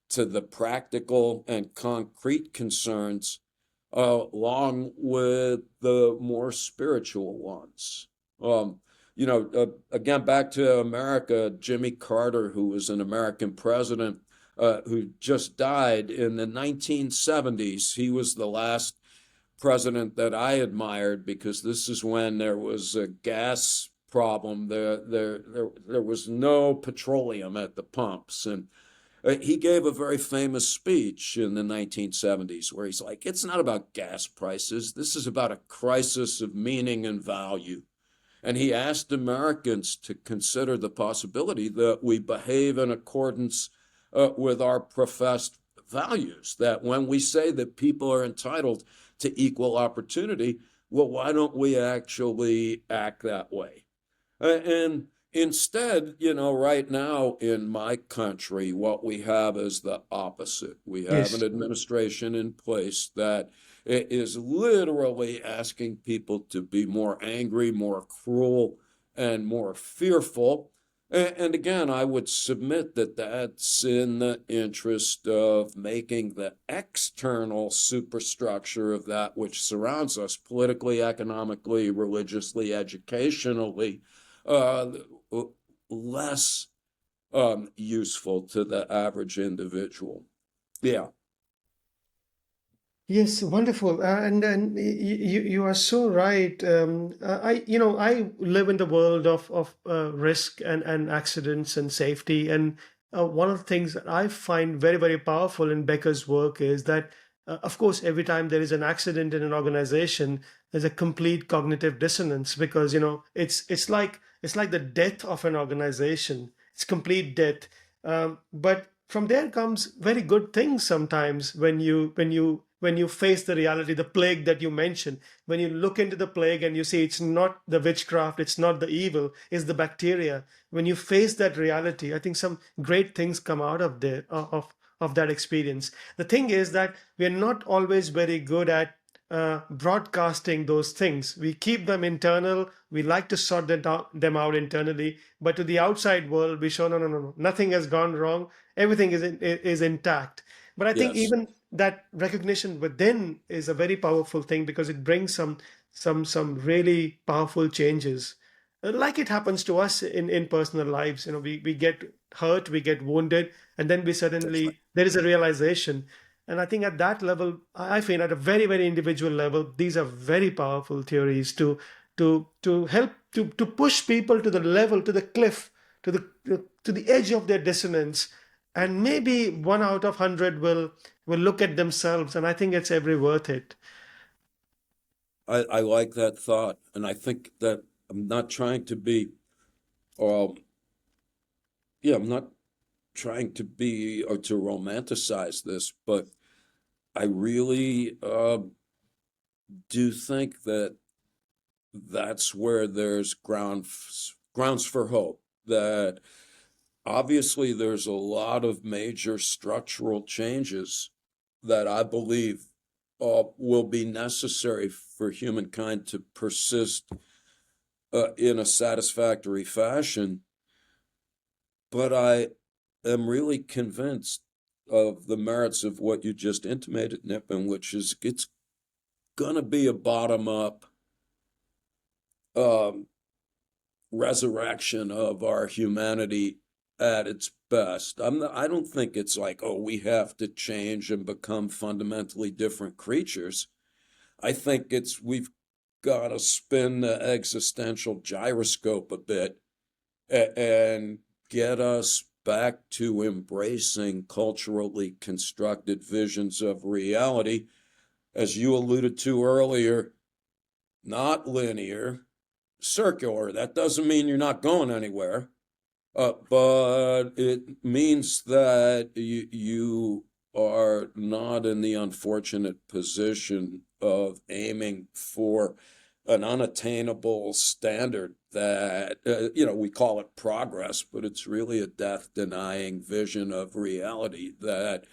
to the practical and concrete concerns along with the more spiritual ones. Again, back to America, Jimmy Carter, who was an American president who just died in the 1970s. He was the last president that I admired because this is when there was a gas problem. There was no petroleum at the pumps. And he gave a very famous speech in the 1970s where he's like, it's not about gas prices. This is about a crisis of meaning and value. And he asked Americans to consider the possibility that we behave in accordance with our professed values, that when we say that people are entitled to equal opportunity, well, why don't we actually act that way? And instead, right now in my country, what we have is the opposite. We have an Yes. administration in place that is literally asking people to be more angry, more cruel, and more fearful. And again, I would submit that that's in the interest of making the external superstructure of that which surrounds us politically, economically, religiously, educationally, uh, less useful to the average individual. Yeah, Yes, wonderful. And you are so right. I live in the world of risk and accidents and safety. And one of the things that I find very, very powerful in Becker's work is that, of course, every time there is an accident in an organization, there's a complete cognitive dissonance because, it's like the death of an organization. It's complete death. But from there comes very good things sometimes when you face the reality, the plague that you mentioned. When you look into the plague and you see it's not the witchcraft, it's not the evil, it's the bacteria. When you face that reality, I think some great things come out of there of that experience. The thing is that we are not always very good at broadcasting those things. We keep them internal. We like to sort them out internally, but to the outside world, we show no, no, no, no, nothing has gone wrong. Everything is intact. But I think yes. even that recognition within is a very powerful thing because it brings some really powerful changes. Like it happens to us in personal lives. We get hurt, we get wounded, and then we That's right. suddenly there is a realization. And I think at that level, I feel at a very, very individual level, these are very powerful theories to help to push people to the level, to the cliff, to the edge of their dissonance. And maybe 1 out of 100 will look at themselves, and I think it's every worth it. I like that thought. And I think that I'm not trying to be, um, yeah, I'm not trying to be or to romanticize this, but I really do think that that's where there's grounds for hope. That obviously there's a lot of major structural changes that I believe will be necessary for humankind to persist in a satisfactory fashion. But I am really convinced of the merits of what you just intimated, Nippon, which is it's going to be a bottom up um, resurrection of our humanity at its best. I don't think it's like, oh, we have to change and become fundamentally different creatures. I think it's we've got to spin the existential gyroscope a bit and get us back to embracing culturally constructed visions of reality, as you alluded to earlier, not linear, circular. That doesn't mean you're not going anywhere, but it means that you are not in the unfortunate position of aiming for an unattainable standard that, we call it progress, but it's really a death denying vision of reality that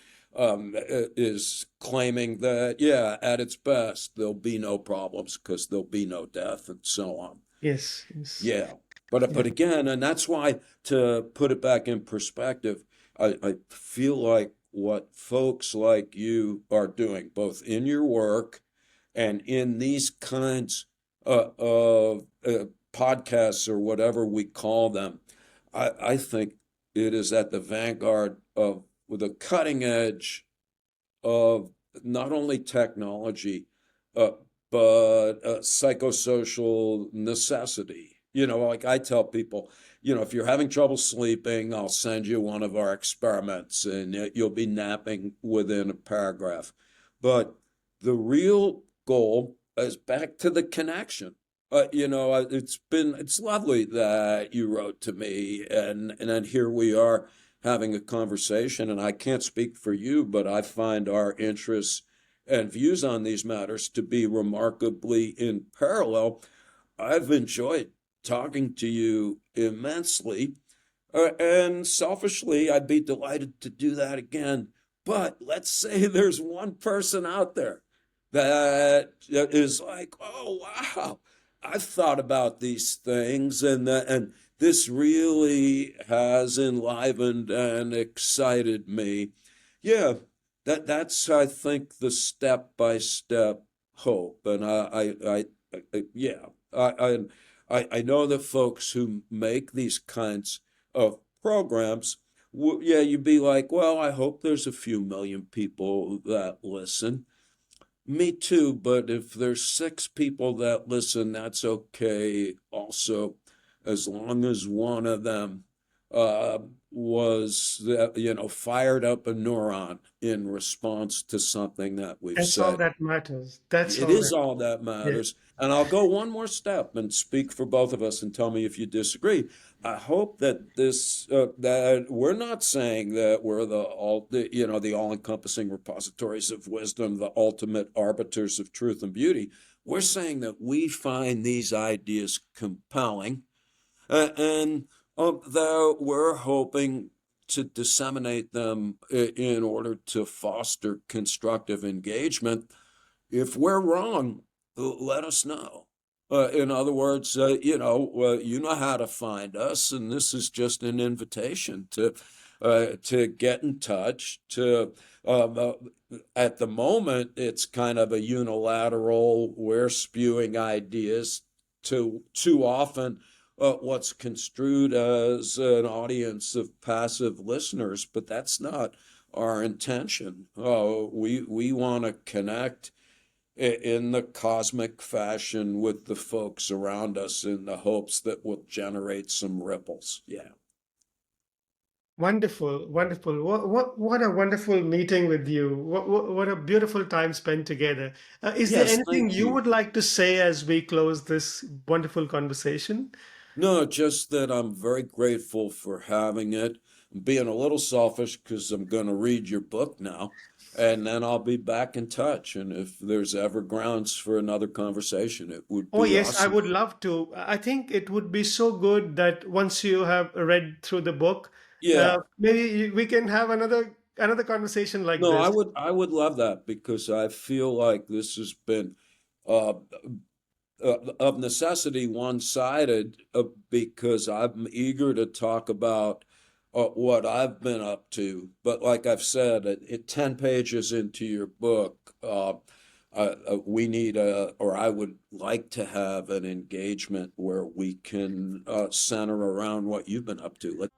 is claiming that, yeah, at its best, there'll be no problems because there'll be no death and so on. Yes, yes. Yeah. But Yeah. again, and that's why to put it back in perspective, I feel like what folks like you are doing, both in your work and in these kinds of podcasts or whatever we call them, I think it is at the vanguard of the cutting edge of not only technology, uh, but psychosocial necessity. Like I tell people, if you're having trouble sleeping, I'll send you one of our experiments and you'll be napping within a paragraph. But the real goal is back to the connection. It's lovely that you wrote to me, and then here we are having a conversation. And I can't speak for you, but I find our interests and views on these matters to be remarkably in parallel. I've enjoyed talking to you immensely, and selfishly, I'd be delighted to do that again. But let's say there's one person out there that is like, oh, wow, I've thought about these things, and this really has enlivened and excited me. Yeah, that's I think the step by step hope, and yeah, I know that folks who make these kinds of programs, yeah, you'd be like, well, I hope there's a few million people that listen. Me too, but if there's 6 people that listen, that's okay also, as long as one of them uh, fired up a neuron in response to something that we've That's all said. that matters. That's It all is that. all that Yeah. matters. And I'll go one more step and speak for both of us and tell me if you disagree. I hope that that we're not saying that we're the all-encompassing repositories of wisdom, the ultimate arbiters of truth and beauty. We're saying that we find these ideas compelling, and that we're hoping to disseminate them in order to foster constructive engagement. If we're wrong, let us know. In other words, you know how to find us, and this is just an invitation to get in touch. Um, uh, at the moment, it's kind of a unilateral. We're spewing ideas to too often. What's construed as an audience of passive listeners, but that's not our intention. We want to connect in the cosmic fashion with the folks around us in the hopes that will generate some ripples. Yeah. Wonderful, wonderful. What a wonderful meeting with you. What a beautiful time spent together. Is there Yes, anything thank you you. would like to say as we close this wonderful conversation? No, just that I'm very grateful for having it. being a little selfish because I'm going to read your book now, and then I'll be back in touch. And if there's ever grounds for another conversation, it would Oh, be yes, I awesome. would love to. I think it would be so good that once you have read through the book, Yeah. maybe we can have another conversation like No, this. I would love that because I feel like this has been uh, of necessity one-sided because I'm eager to talk about what I've been up to. But like I've said, 10 pages into your book, we need or I would like to have an engagement where we can center around what you've been up to.